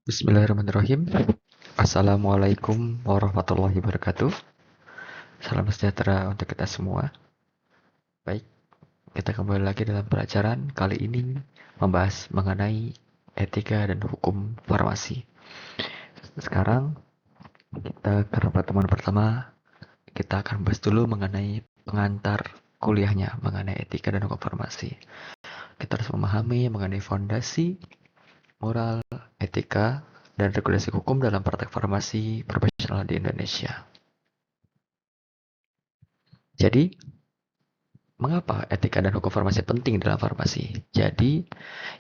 Bismillahirrahmanirrahim. Assalamualaikum warahmatullahi wabarakatuh. Salam sejahtera untuk kita semua. Baik, kita kembali lagi dalam pelajaran kali ini membahas mengenai etika dan hukum farmasi. Sekarang kita ke pertemuan pertama, kita akan bahas dulu mengenai pengantar kuliahnya mengenai etika dan hukum farmasi. Kita harus memahami mengenai fondasi, moral, etika, dan regulasi hukum dalam praktek farmasi profesional di Indonesia. Jadi, mengapa etika dan hukum farmasi penting dalam farmasi? Jadi,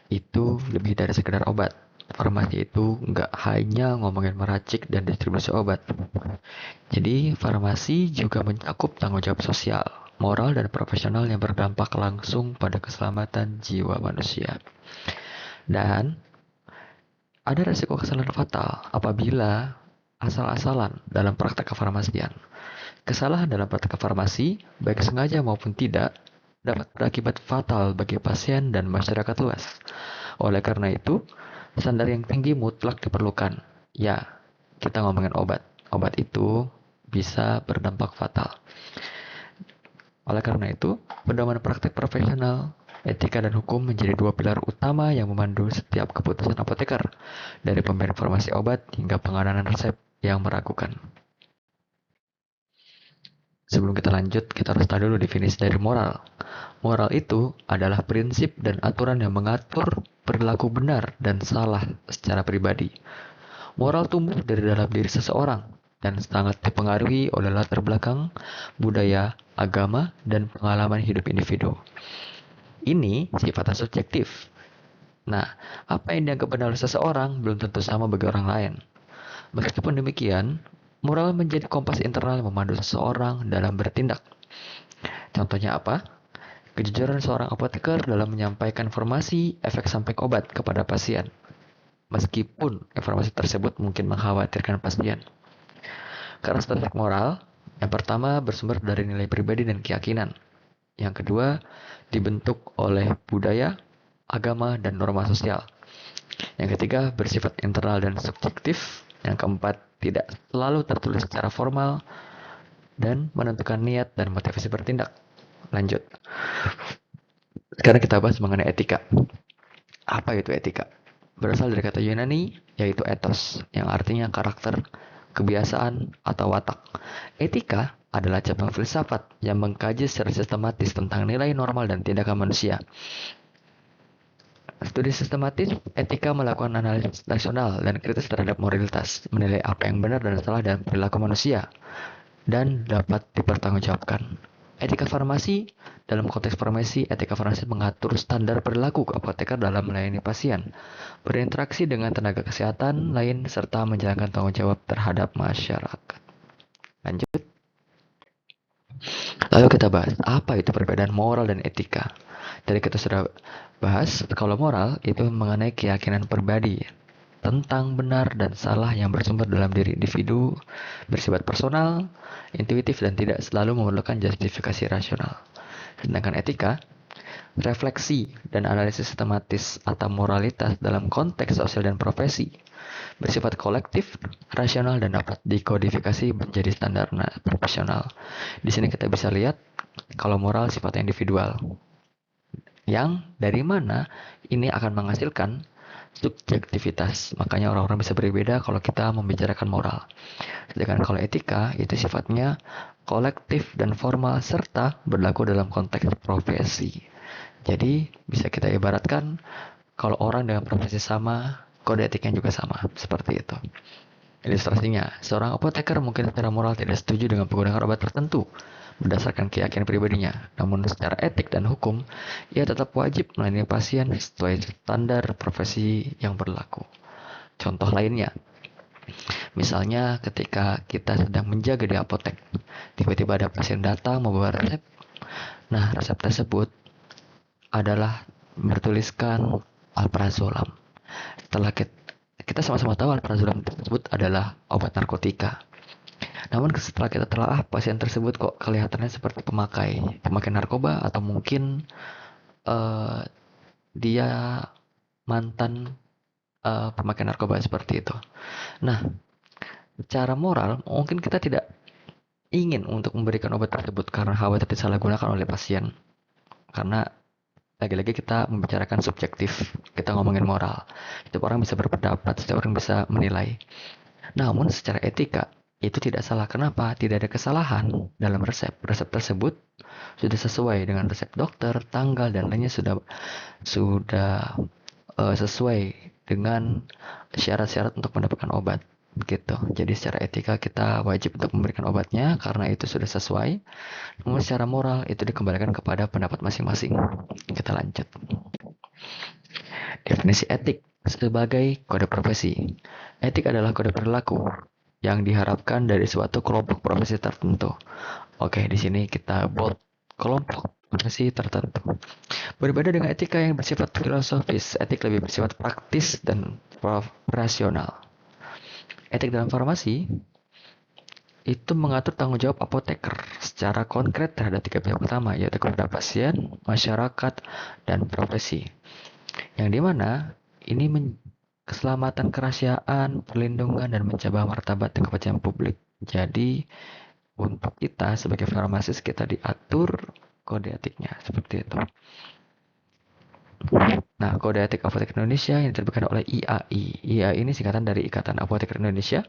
itu lebih dari sekedar obat. Farmasi itu nggak hanya ngomongin meracik dan distribusi obat. Jadi, farmasi juga mencakup tanggung jawab sosial, moral, dan profesional yang berdampak langsung pada keselamatan jiwa manusia. Dan, ada resiko kesalahan fatal apabila asal-asalan dalam praktek kefarmasian. Kesalahan dalam praktek farmasi, baik sengaja maupun tidak, dapat berakibat fatal bagi pasien dan masyarakat luas. Oleh karena itu, standar yang tinggi mutlak diperlukan. Ya, kita ngomongin obat. Obat itu bisa berdampak fatal. Oleh karena itu, pedoman praktek profesional, etika dan hukum menjadi dua pilar utama yang memandu setiap keputusan apoteker, dari pemberian farmasi obat hingga penganan resep yang meragukan. Sebelum kita lanjut, kita harus tahu dulu definisi dari moral. Moral itu adalah prinsip dan aturan yang mengatur perilaku benar dan salah secara pribadi. Moral tumbuh dari dalam diri seseorang dan sangat dipengaruhi oleh latar belakang, budaya, agama, dan pengalaman hidup individu. Ini sifatnya subjektif. Nah, apa yang dianggap benar oleh seseorang belum tentu sama bagi orang lain. Meskipun demikian, moral menjadi kompas internal yang memandu seseorang dalam bertindak. Contohnya apa? Kejujuran seorang apoteker dalam menyampaikan informasi efek samping obat kepada pasien, meskipun informasi tersebut mungkin mengkhawatirkan pasien. Karakteristik moral, yang pertama bersumber dari nilai pribadi dan keyakinan. Yang kedua, dibentuk oleh budaya, agama, dan norma sosial. Yang ketiga, bersifat internal dan subjektif. Yang keempat, tidak selalu tertulis secara formal dan menentukan niat dan motivasi bertindak. Lanjut. Sekarang kita bahas mengenai etika. Apa itu etika? Berasal dari kata Yunani, yaitu ethos, yang artinya karakter, kebiasaan, atau watak. Etika adalah cabang filsafat yang mengkaji secara sistematis tentang nilai normal dan tindakan manusia. Studi sistematis, etika melakukan analisis rasional dan kritis terhadap moralitas, menilai apa yang benar dan salah dalam perilaku manusia, dan dapat dipertanggungjawabkan. Etika farmasi, dalam konteks farmasi, etika farmasi mengatur standar perilaku apoteker dalam melayani pasien, berinteraksi dengan tenaga kesehatan lain, serta menjalankan tanggung jawab terhadap masyarakat. Lanjut. Lalu kita bahas, apa itu perbedaan moral dan etika? Tadi kita sudah bahas, kalau moral itu mengenai keyakinan pribadi tentang benar dan salah yang bersumber dalam diri individu, bersifat personal, intuitif, dan tidak selalu memerlukan justifikasi rasional. Sedangkan etika, refleksi dan analisis sistematis atau moralitas dalam konteks sosial dan profesi, bersifat kolektif, rasional, dan dapat dikodifikasi menjadi standar profesional. Di sini kita bisa lihat kalau moral sifatnya individual, yang dari mana ini akan menghasilkan subjektivitas. Makanya orang-orang bisa berbeda kalau kita membicarakan moral. Sedangkan kalau etika itu sifatnya kolektif dan formal serta berlaku dalam konteks profesi. Jadi bisa kita ibaratkan kalau orang dengan profesi sama, kode etiknya juga sama. Seperti itu. Ilustrasinya, seorang apoteker mungkin secara moral tidak setuju dengan penggunaan obat tertentu berdasarkan keyakinan pribadinya. Namun secara etik dan hukum, ia tetap wajib melayani pasien sesuai standar profesi yang berlaku. Contoh lainnya, misalnya ketika kita sedang menjaga di apotek, tiba-tiba ada pasien datang membawa resep. Nah, resep tersebut adalah bertuliskan alprazolam. Setelah kita sama-sama tahu alprazolam tersebut adalah obat narkotika. Namun setelah kita telah pasien tersebut kok kelihatannya seperti pemakai narkoba, atau mungkin dia mantan pemakaian narkoba seperti itu. Nah, secara moral mungkin kita tidak ingin untuk memberikan obat tersebut karena khawatir disalahgunakan oleh pasien. Karena lagi-lagi kita membicarakan subjektif, kita ngomongin moral. Setiap orang bisa berpendapat, setiap orang bisa menilai. Namun secara etika itu tidak salah. Kenapa? Tidak ada kesalahan dalam resep. Resep tersebut sudah sesuai dengan resep dokter, tanggal dan lainnya sudah sesuai dengan syarat-syarat untuk mendapatkan obat gitu. Jadi secara etika kita wajib untuk memberikan obatnya karena itu sudah sesuai. Namun secara moral itu dikembalikan kepada pendapat masing-masing. Kita lanjut. Definisi etik sebagai kode profesi. Etik adalah kode perilaku yang diharapkan dari suatu kelompok profesi tertentu. Oke, di sini kita bold kelompok profesi tertentu. Berbeda dengan etika yang bersifat filosofis, etik lebih bersifat praktis dan rasional. Etik dalam farmasi itu mengatur tanggung jawab apoteker secara konkret terhadap tiga pihak utama, yaitu kepada pasien, masyarakat, dan profesi. Yang dimana ini keselamatan kerahasiaan, perlindungan, dan mencegah martabat dan kepercayaan publik. Jadi untuk kita sebagai farmasis kita diatur kode etiknya seperti itu. Nah, kode etik apoteker Indonesia yang diterbitkan oleh IAI. IAI ini singkatan dari Ikatan Apoteker Indonesia,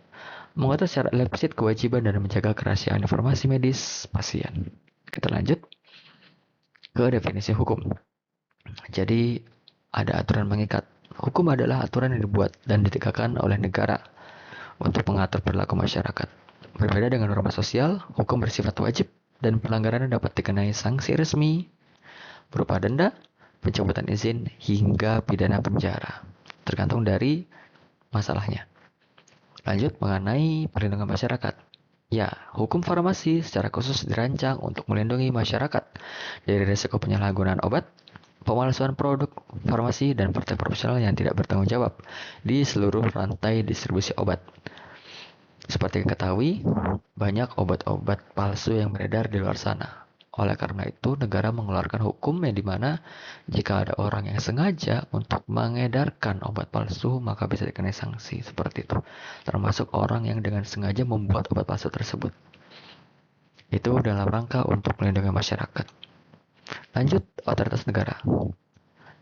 mengatur secara eksplisit kewajiban dan menjaga kerahasiaan informasi medis pasien. Kita lanjut ke definisi hukum. Jadi ada aturan mengikat. Hukum adalah aturan yang dibuat dan ditegakkan oleh negara untuk mengatur perilaku masyarakat. Berbeda dengan norma sosial, hukum bersifat wajib dan pelanggarannya dapat dikenai sanksi resmi berupa denda, pencabutan izin, hingga pidana penjara. Tergantung dari masalahnya. Lanjut mengenai perlindungan masyarakat. Ya, hukum farmasi secara khusus dirancang untuk melindungi masyarakat dari risiko penyalahgunaan obat, pemalsuan produk farmasi, dan praktek profesional yang tidak bertanggung jawab di seluruh rantai distribusi obat. Seperti diketahui, banyak obat-obat palsu yang beredar di luar sana. Oleh karena itu, negara mengeluarkan hukum yang dimana jika ada orang yang sengaja untuk mengedarkan obat palsu, maka bisa dikenai sanksi seperti itu. Termasuk orang yang dengan sengaja membuat obat palsu tersebut. Itu dalam rangka untuk melindungi masyarakat. Lanjut, otoritas negara.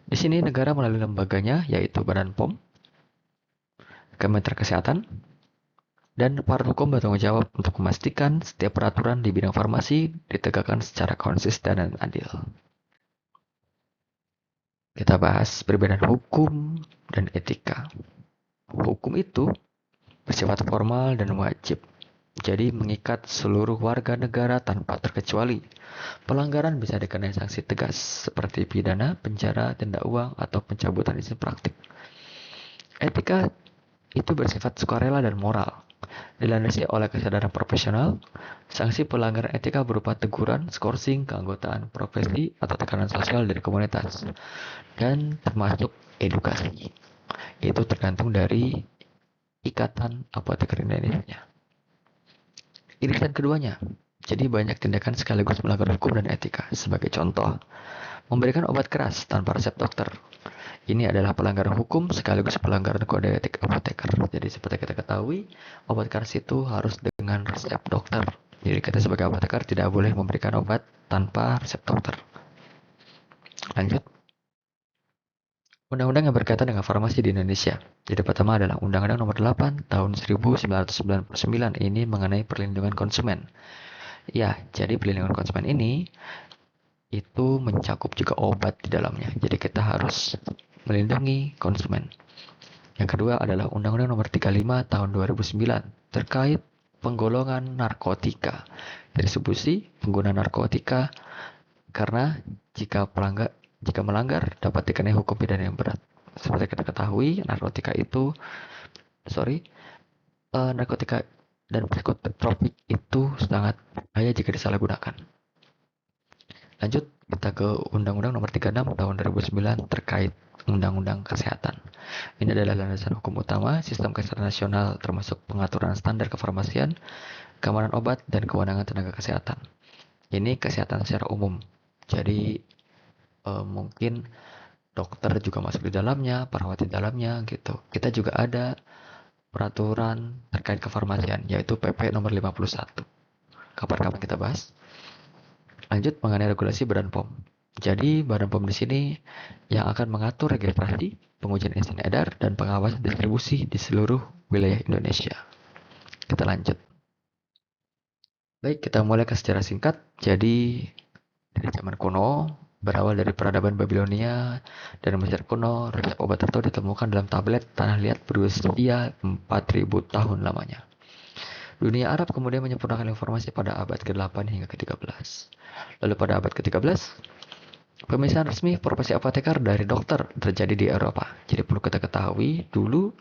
Di sini negara melalui lembaganya, yaitu Badan POM, Kementerian Kesehatan, dan aparat hukum bertanggung jawab untuk memastikan setiap peraturan di bidang farmasi ditegakkan secara konsisten dan adil. Kita bahas perbedaan hukum dan etika. Hukum itu bersifat formal dan wajib, jadi mengikat seluruh warga negara tanpa terkecuali. Pelanggaran bisa dikenai sanksi tegas seperti pidana, penjara, denda uang, atau pencabutan izin praktik. Etika itu bersifat sukarela dan moral. Dilandasi oleh kesadaran profesional, sanksi pelanggaran etika berupa teguran, skorsing, keanggotaan profesi, atau tekanan sosial dari komunitas. Dan termasuk edukasi. Itu tergantung dari Ikatan Apoteker Indonesia. Irisan keduanya. Jadi banyak tindakan sekaligus melanggar hukum dan etika. Sebagai contoh, memberikan obat keras tanpa resep dokter. Ini adalah pelanggaran hukum sekaligus pelanggaran kode etik apoteker. Jadi seperti kita ketahui, obat keras itu harus dengan resep dokter. Jadi kita sebagai apoteker tidak boleh memberikan obat tanpa resep dokter. Lanjut. Undang-undang yang berkaitan dengan farmasi di Indonesia. Jadi pertama adalah Undang-Undang Nomor 8 Tahun 1999 ini mengenai perlindungan konsumen. Ya, jadi perlindungan konsumen ini itu mencakup juga obat di dalamnya. Jadi kita harus melindungi konsumen. Yang kedua adalah Undang-Undang Nomor 35 Tahun 2009 terkait penggolongan narkotika, distribusi, pengguna narkotika, karena jika melanggar dapat dikenai hukum pidana yang berat. Seperti kita ketahui, narkotika dan psikotropik itu sangat bahaya jika disalahgunakan. Lanjut, kita ke Undang-Undang Nomor 36 Tahun 2009 terkait Undang-Undang Kesehatan. Ini adalah landasan hukum utama sistem kesehatan nasional termasuk pengaturan standar kefarmasian, keamanan obat, dan kewenangan tenaga kesehatan. Ini kesehatan secara umum. Jadi mungkin dokter juga masuk di dalamnya, perawat di dalamnya gitu. Kita juga ada peraturan terkait kefarmasian, yaitu PP nomor 51. Kapan-kapan kita bahas. Lanjut mengenai regulasi Badan POM. Jadi Badan POM di sini yang akan mengatur registrasi, pengujian izin edar, dan pengawasan distribusi di seluruh wilayah Indonesia. Kita lanjut. Baik, kita mulai ke sejarah singkat. Jadi dari zaman kuno, berawal dari peradaban Babilonia dan Mesir kuno, resep obat tertentu ditemukan dalam tablet tanah liat berusia 4000 tahun lamanya. Dunia Arab kemudian menyempurnakan informasi pada abad ke-8 hingga ke-13. Lalu pada abad ke-13, pemisahan resmi profesi apoteker dari dokter terjadi di Eropa. Jadi perlu kita ketahui, dulu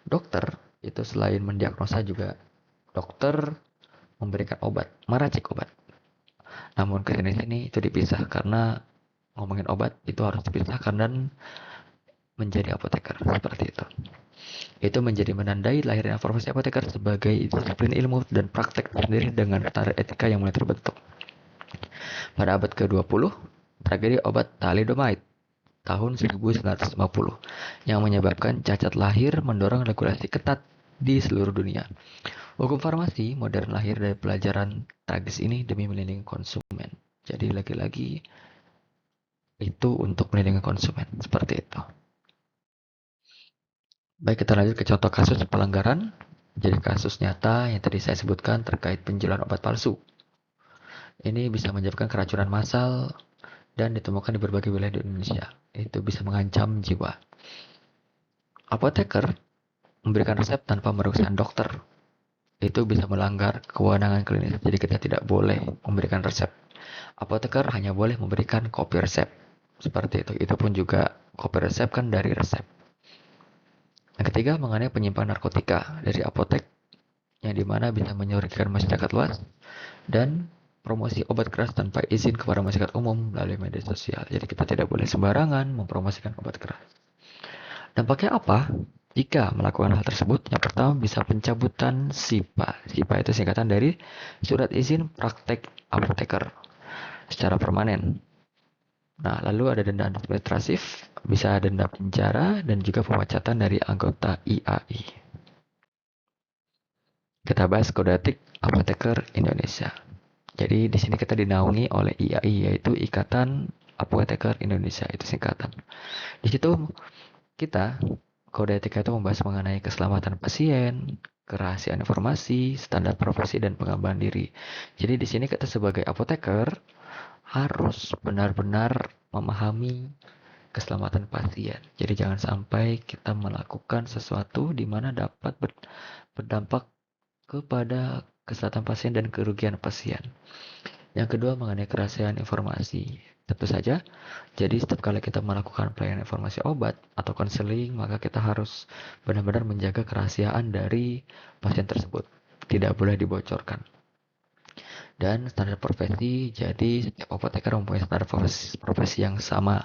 dokter itu selain mendiagnosa juga dokter memberikan obat, meracik obat. Namun kesini-sini itu dipisah karena ngomongin obat itu harus dipisahkan dan menjadi apoteker seperti itu. Itu menjadi menandai lahirnya profesi apoteker sebagai disiplin ilmu dan praktek sendiri dengan standar etika yang mulai terbentuk. Pada abad ke-20, tragedi obat thalidomide tahun 1950 yang menyebabkan cacat lahir mendorong regulasi ketat di seluruh dunia. Hukum farmasi modern lahir dari pelajaran tragis ini demi melindungi konsumen. Jadi lagi-lagi itu untuk melindungi konsumen, seperti itu. Baik, kita lanjut ke contoh kasus pelanggaran. Jadi kasus nyata yang tadi saya sebutkan terkait penjualan obat palsu. Ini bisa menyebabkan keracunan massal dan ditemukan di berbagai wilayah di Indonesia. Itu bisa mengancam jiwa. Apoteker memberikan resep tanpa memeriksa dokter. Itu bisa melanggar kewenangan klinis. Jadi kita tidak boleh memberikan resep. Apoteker hanya boleh memberikan kopi resep. Seperti itu. Itu pun juga kopi resep kan dari resep. Yang ketiga mengenai penyimpanan narkotika dari apotek yang dimana bisa menyuruhkan masyarakat luas dan promosi obat keras tanpa izin kepada masyarakat umum melalui media sosial. Jadi kita tidak boleh sembarangan mempromosikan obat keras. Dampaknya apa? Jika melakukan hal tersebut, yang pertama bisa pencabutan SIPA. SIPA itu singkatan dari Surat Izin Praktek Apoteker secara permanen. Nah, lalu ada denda administratif, bisa denda penjara, dan juga pemecatan dari anggota IAI. Kita bahas kode etik apoteker Indonesia. Jadi di sini kita dinaungi oleh IAI, yaitu Ikatan Apoteker Indonesia, itu singkatan. Di situ kita kode etika itu membahas mengenai keselamatan pasien, kerahasiaan informasi, standar profesi, dan pengembangan diri. Jadi di sini kita sebagai apoteker harus benar-benar memahami keselamatan pasien. Jadi jangan sampai kita melakukan sesuatu di mana dapat berdampak kepada kesehatan pasien dan kerugian pasien. Yang kedua mengenai kerahasiaan informasi. Tentu saja, jadi setiap kali kita melakukan pelayanan informasi obat atau konseling, maka kita harus benar-benar menjaga kerahasiaan dari pasien tersebut. Tidak boleh dibocorkan. Dan standar profesi, jadi setiap apoteker mempunyai standar profesi yang sama.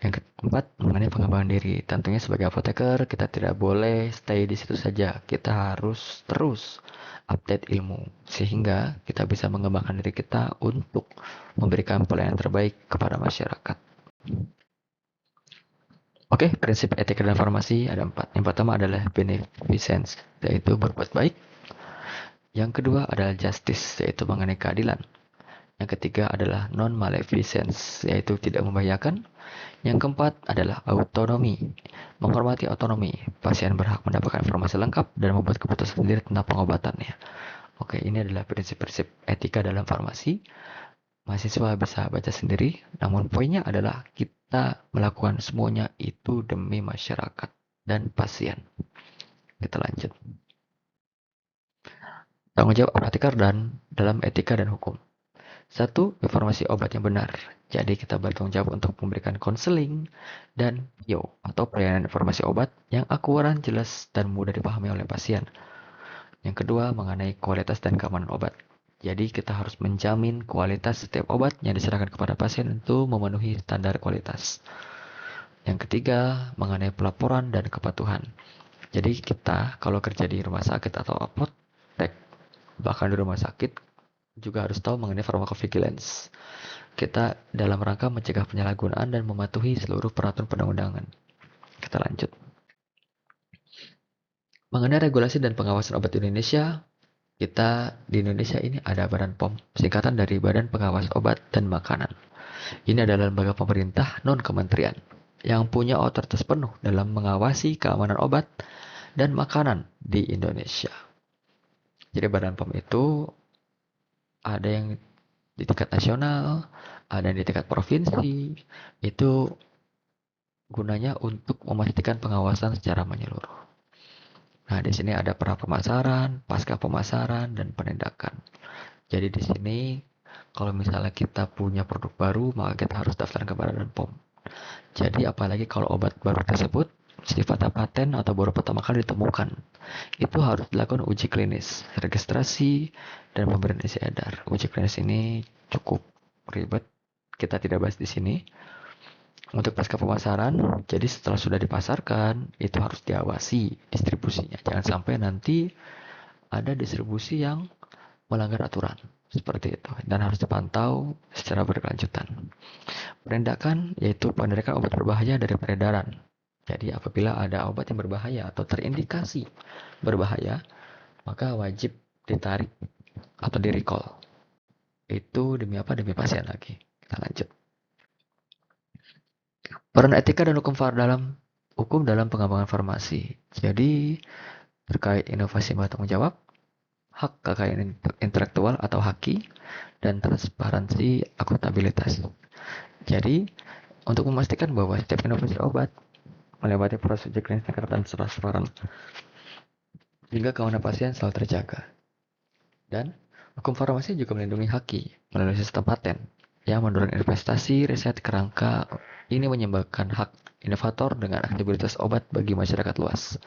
Yang keempat, mengenai pengembangan diri. Tentunya sebagai apoteker, kita tidak boleh stay di situ saja. Kita harus terus update ilmu. Sehingga kita bisa mengembangkan diri kita untuk memberikan pelayanan terbaik kepada masyarakat. Oke, prinsip etika dalam farmasi ada 4. Yang pertama adalah beneficence, yaitu berbuat baik. Yang kedua adalah justice, yaitu mengenai keadilan. Yang ketiga adalah non-maleficence, yaitu tidak membahayakan. Yang keempat adalah autonomi, menghormati otonomi. Pasien berhak mendapatkan informasi lengkap dan membuat keputusan sendiri tentang pengobatannya. Oke, ini adalah prinsip-prinsip etika dalam farmasi. Mahasiswa bisa baca sendiri, namun poinnya adalah kita melakukan semuanya itu demi masyarakat dan pasien. Kita lanjut. Tanggung jawab apoteker dan dalam etika dan hukum. 1. Informasi obat yang benar. Jadi kita bertanggung jawab untuk memberikan konseling dan atau pelayanan informasi obat yang akurat, jelas, dan mudah dipahami oleh pasien. Yang kedua, mengenai kualitas dan keamanan obat. Jadi kita harus menjamin kualitas setiap obat yang diserahkan kepada pasien itu memenuhi standar kualitas. Yang ketiga, mengenai pelaporan dan kepatuhan. Jadi kita kalau kerja di rumah sakit atau apotek, bahkan di rumah sakit, juga harus tahu mengenai pharmacovigilance. kita dalam rangka mencegah penyalahgunaan dan mematuhi seluruh peraturan perundang-undangan. Kita lanjut. Mengenai regulasi dan pengawasan obat di Indonesia, kita di Indonesia ini ada Badan POM, singkatan dari Badan Pengawas Obat dan Makanan. Ini adalah lembaga pemerintah non-kementerian yang punya otoritas penuh dalam mengawasi keamanan obat dan makanan di Indonesia. Jadi Badan POM itu ada yang di tingkat nasional, ada yang di tingkat provinsi. Itu gunanya untuk memastikan pengawasan secara menyeluruh. Nah, di sini ada pra pemasaran, pasca pemasaran, dan penindakan. Jadi di sini kalau misalnya kita punya produk baru, maka kita harus daftar ke Badan POM. Jadi apalagi kalau obat baru tersebut sifatnya paten atau baru pertama kali ditemukan, itu harus dilakukan uji klinis, registrasi, dan pemberian isi edar. Uji klinis ini cukup ribet, kita tidak bahas di sini. Untuk pasca pemasaran, jadi setelah sudah dipasarkan, itu harus diawasi distribusinya. Jangan sampai nanti ada distribusi yang melanggar aturan. Seperti itu. Dan harus dipantau secara berkelanjutan. Penindakan yaitu penerikan obat berbahaya dari peredaran. Jadi apabila ada obat yang berbahaya atau terindikasi berbahaya, maka wajib ditarik atau di-recall. Itu demi apa? Demi pasien lagi. Kita lanjut. Peran etika dan hukum dalam pengembangan farmasi. Jadi terkait inovasi bertanggung jawab, hak kekayaan intelektual atau HAKI, dan transparansi akuntabilitas. Jadi untuk memastikan bahwa setiap inovasi obat melewati proses uji klinis dan transparan sehingga keamanan pasien selalu terjaga. Dan hukum farmasi juga melindungi HAKI melalui sistem paten yang mendorong investasi riset kerangka ini menyeimbangkan hak inovator dengan aksesibilitas obat bagi masyarakat luas.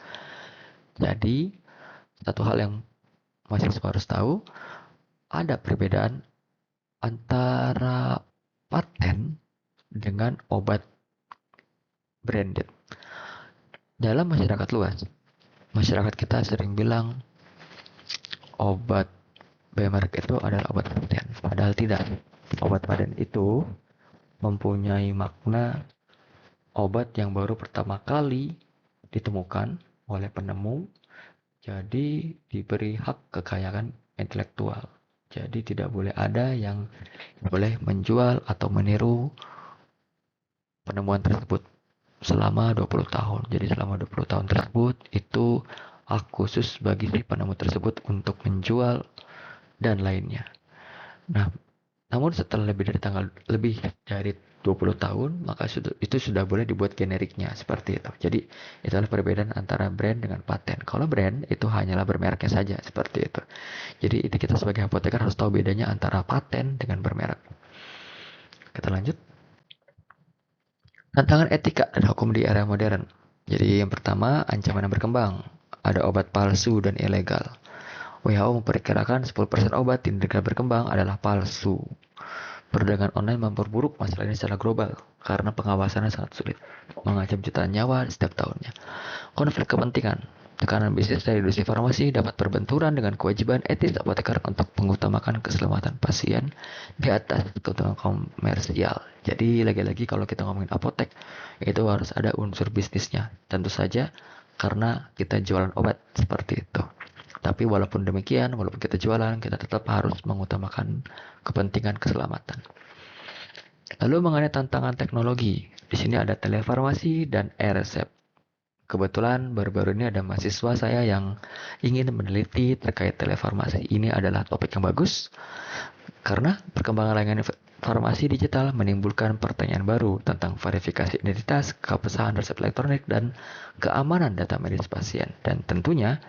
Jadi, satu hal yang mahasiswa harus tahu, ada perbedaan antara paten dengan obat branded. Dalam masyarakat luas, masyarakat kita sering bilang obat bermerek itu adalah obat paten. Padahal tidak. Obat paten itu mempunyai makna obat yang baru pertama kali ditemukan oleh penemu, jadi diberi hak kekayaan intelektual. Jadi tidak boleh ada yang boleh menjual atau meniru penemuan tersebut selama 20 tahun. Jadi selama 20 tahun tersebut itu hak khusus bagi si penemu tersebut untuk menjual dan lainnya. Nah, namun setelah lebih dari 20 tahun, maka itu sudah boleh dibuat generiknya seperti itu. Jadi, itu adalah perbedaan antara brand dengan paten. Kalau brand itu hanyalah bermereknya saja seperti itu. Jadi, itu kita sebagai apoteker harus tahu bedanya antara paten dengan bermerek. Kita lanjut. Tantangan etika dan hukum di era modern. Jadi, yang pertama, ancaman yang berkembang. Ada obat palsu dan ilegal. WHO memperkirakan 10% obat di negara berkembang adalah palsu. Perdagangan online memperburuk masalah ini secara global karena pengawasannya sangat sulit, mengancam jutaan nyawa setiap tahunnya. Konflik kepentingan, tekanan bisnis dari industri farmasi dapat berbenturan dengan kewajiban etis apoteker untuk mengutamakan keselamatan pasien di atas keuntungan komersial. Jadi lagi-lagi kalau kita ngomongin apotek, itu harus ada unsur bisnisnya. Tentu saja karena kita jualan obat seperti itu. Tapi walaupun demikian, walaupun kita jualan, kita tetap harus mengutamakan kepentingan keselamatan. Lalu mengenai tantangan teknologi, di sini ada telefarmasi dan e-resep. Kebetulan baru-baru ini ada mahasiswa saya yang ingin meneliti terkait telefarmasi. Ini adalah topik yang bagus karena perkembangan layanan farmasi digital menimbulkan pertanyaan baru tentang verifikasi identitas, keabsahan resep elektronik, dan keamanan data medis pasien. Dan tentunya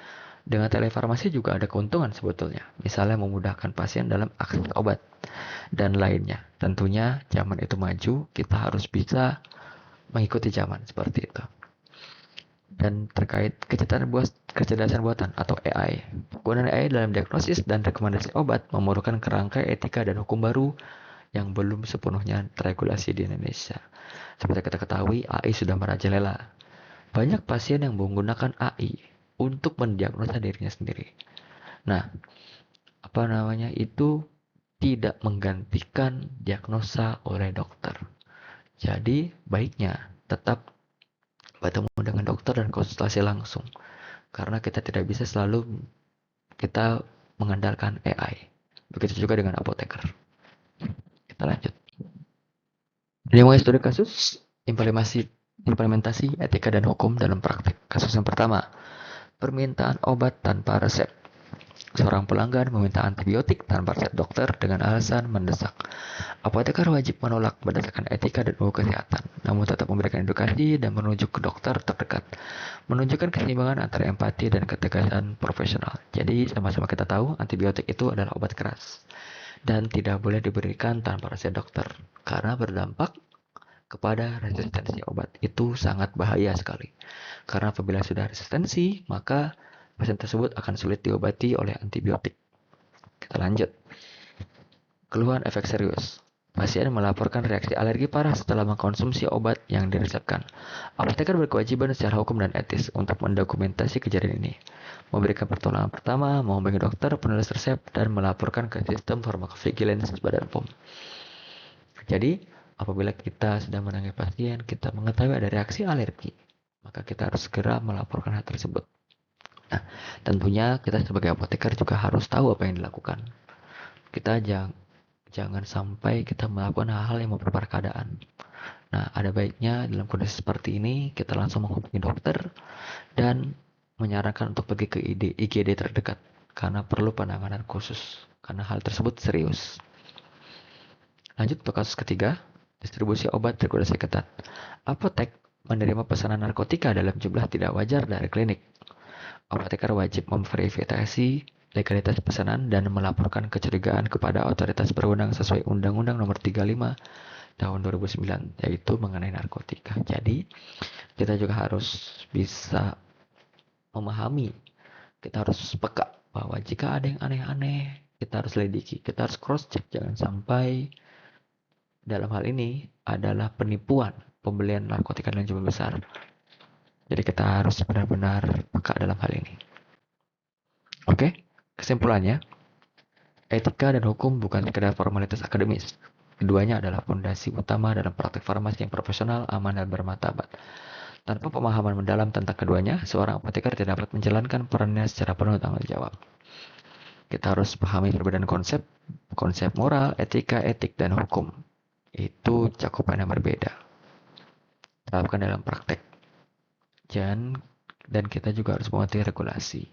dengan telefarmasi juga ada keuntungan sebetulnya. Misalnya memudahkan pasien dalam akses obat dan lainnya. Tentunya zaman itu maju, kita harus bisa mengikuti zaman seperti itu. Dan terkait kecerdasan buatan atau AI. Penggunaan AI dalam diagnosis dan rekomendasi obat memerlukan kerangka etika dan hukum baru yang belum sepenuhnya teregulasi di Indonesia. Seperti kita ketahui, AI sudah merajalela. Banyak pasien yang menggunakan AI untuk mendiagnosa dirinya sendiri. Nah, itu tidak menggantikan diagnosa oleh dokter. Jadi, baiknya tetap bertemu dengan dokter dan konsultasi langsung. Karena kita tidak bisa selalu kita mengandalkan AI. Begitu juga dengan apoteker. Kita lanjut. Dimulai studi kasus, implementasi etika dan hukum dalam praktik. Kasus yang pertama, permintaan obat tanpa resep. Seorang pelanggan meminta antibiotik tanpa resep dokter dengan alasan mendesak. Apoteker wajib menolak berdasarkan etika dan hukum kesehatan, namun tetap memberikan edukasi dan menuju ke dokter terdekat. Menunjukkan keseimbangan antara empati dan ketegasan profesional. Jadi sama-sama kita tahu antibiotik itu adalah obat keras dan tidak boleh diberikan tanpa resep dokter karena berdampak kepada resistensi obat. Itu sangat bahaya sekali. Karena apabila sudah resistensi, maka pasien tersebut akan sulit diobati oleh antibiotik. Kita lanjut. Keluhan efek serius. Pasien melaporkan reaksi alergi parah setelah mengkonsumsi obat yang diresepkan. Apoteker berkewajiban secara hukum dan etis untuk mendokumentasi kejadian ini, memberikan pertolongan pertama, menghubungi dokter, penulis resep, dan melaporkan ke sistem pharmacovigilance Badan POM. Jadi, apabila kita sedang menangani pasien, kita mengetahui ada reaksi alergi, maka kita harus segera melaporkan hal tersebut. Nah, tentunya kita sebagai apoteker juga harus tahu apa yang dilakukan. Kita jangan sampai kita melakukan hal-hal yang memperparah keadaan. Nah, ada baiknya dalam kondisi seperti ini kita langsung menghubungi dokter dan menyarankan untuk pergi ke IGD terdekat karena perlu penanganan khusus karena hal tersebut serius. Lanjut ke kasus ketiga, distribusi obat regulasi ketat. Apotek menerima pesanan narkotika dalam jumlah tidak wajar dari klinik. Apoteker wajib memverifikasi legalitas pesanan dan melaporkan kecurigaan kepada otoritas berwenang sesuai Undang-Undang Nomor 35 Tahun 2009, yaitu mengenai narkotika. Jadi, kita juga harus bisa memahami, kita harus peka bahwa jika ada yang aneh-aneh, kita harus selidiki, kita harus cross check, jangan sampai dalam hal ini adalah penipuan pembelian narkotika dalam jumlah besar. Jadi kita harus benar-benar peka dalam hal ini. Oke, kesimpulannya, etika dan hukum bukan sekedar formalitas akademis. Keduanya adalah fondasi utama dalam praktik farmasi yang profesional, aman, dan bermartabat. Tanpa pemahaman mendalam tentang keduanya, seorang apoteker tidak dapat menjalankan perannya secara penuh tanggung jawab. Kita harus pahami perbedaan konsep moral, etika, etik, dan hukum. Itu cakupan yang berbeda. Terapkan dalam praktek. Dan kita juga harus mengerti regulasi.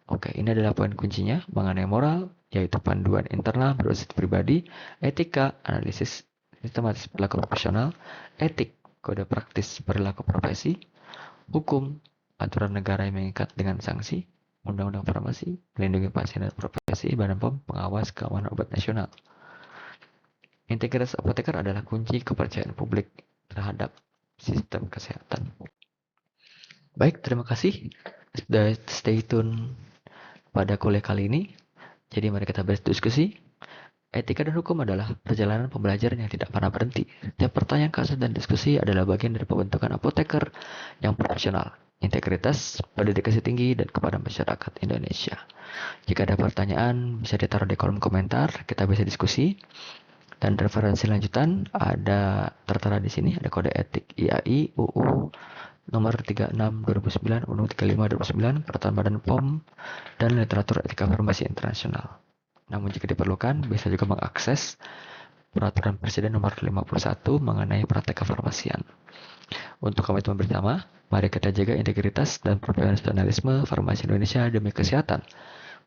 Oke, ini adalah poin kuncinya mengenai moral, yaitu panduan internal berbasis pribadi, etika, analisis sistematis perilaku profesional, etik, kode praktis perilaku profesi, hukum, aturan negara yang mengikat dengan sanksi, undang-undang farmasi, melindungi pasien dan profesi, Badan POM, pengawas keamanan obat nasional. Integritas apoteker adalah kunci kepercayaan publik terhadap sistem kesehatan. Baik, terima kasih sudah stay tune pada kuliah kali ini. Jadi mari kita berdiskusi. Etika dan hukum adalah perjalanan pembelajaran yang tidak pernah berhenti. Setiap pertanyaan, kasus, dan diskusi adalah bagian dari pembentukan apoteker yang profesional, integritas, berdedikasi tinggi, dan kepada masyarakat Indonesia. Jika ada pertanyaan, bisa ditaruh di kolom komentar, kita bisa diskusi. Dan referensi lanjutan ada tertera di sini, ada kode etik IAI UU nomor 36 2009, UU 35 2009, Peraturan Badan POM, dan literatur etika farmasi internasional. Namun jika diperlukan, bisa juga mengakses Peraturan Presiden nomor 51 mengenai praktek kefarmasian. Untuk komitmen bersama, mari kita jaga integritas dan profesionalisme farmasi Indonesia demi kesehatan,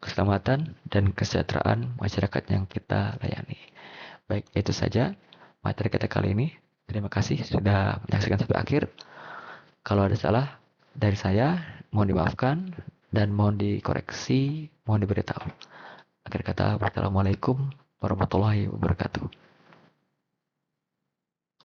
keselamatan, dan kesejahteraan masyarakat yang kita layani. Baik, itu saja materi kita kali ini. Terima kasih sudah menyaksikan sampai akhir. Kalau ada salah dari saya, mohon dimaafkan dan mohon dikoreksi, mohon diberitahu. Akhir kata, wassalamualaikum warahmatullahi wabarakatuh.